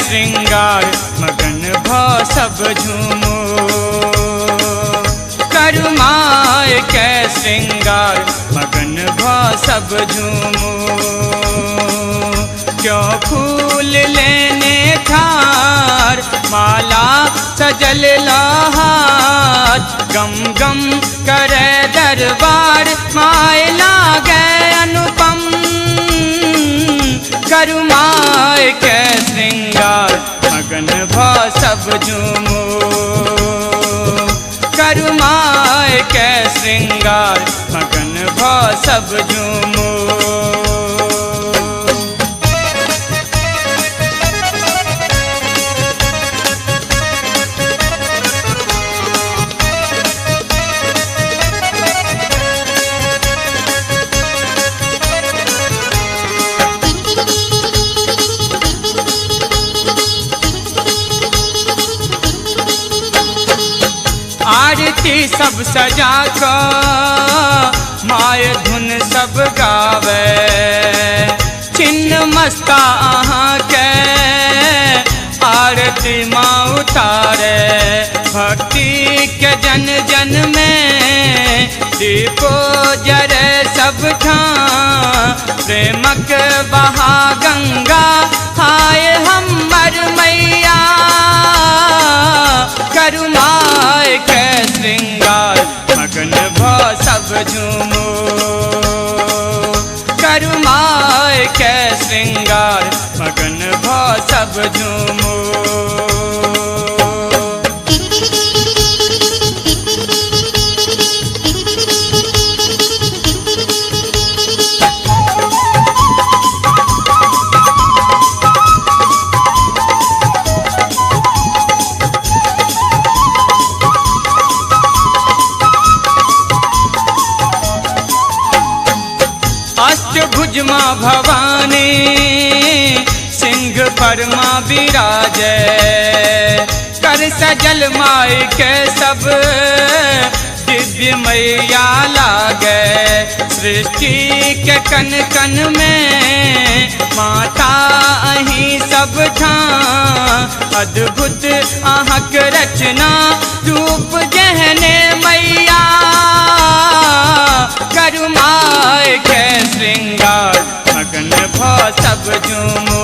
श्रृंगार मगन भ सब झूमो। करुमाए कै श्रृंगार मगन भ सब झूमो। क्यों फूल लेने थार माला सजल लहार। गम गम करे दरबार माय लागे अनुपम। करुमाए कै श्रृंगार मगन भ सब झूमो। करुमाए कै श्रृंगार मगन भ सब झूमो। आरती सब सजा कर माय धुन सब गावे। छिन्न मस्ता अहाँ के आरती माँ उतारे। भक्ति के जन जन में दीपो जरे सब ठां। प्रेमक बहा गंगा हाय हमर मैया। करुमाए कै श्रृंगार मगन भ सब झूमो। करुमाए कै श्रृंगार मगन भ सब झूमो। अष्टभुज माँ भवानी सिंह पर माँ विराजे। कर सजल माई के सब दिव्य मैया लागे। सृष्टि के कन कन में माता अहीं सब ठां। अद्भुत अहक रचना रूप गहने मैया। करुमाए कै श्रृंगार मगन भ सब झूमो।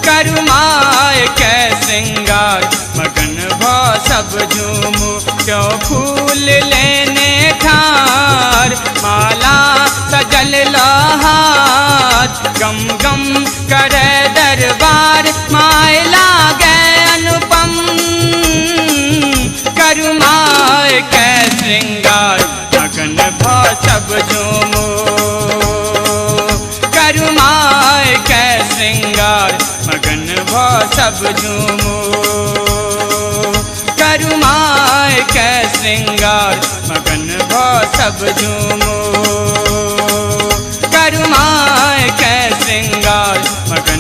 करुमाए कै श्रृंगार मगन भ सब झूमो। क्यों फूल लेने ठार माला सजल लहार। गम गम करे दरबार माय लागे अनुपम। करुमाए कै श्रृंगार मगन भ सब झूमो। करुमाए कै श्रृंगार मगन भ सब झूमो। करुमाए कै श्रृंगार मगन भ सब झूमो। करुमाए कै श्रृंगार मगन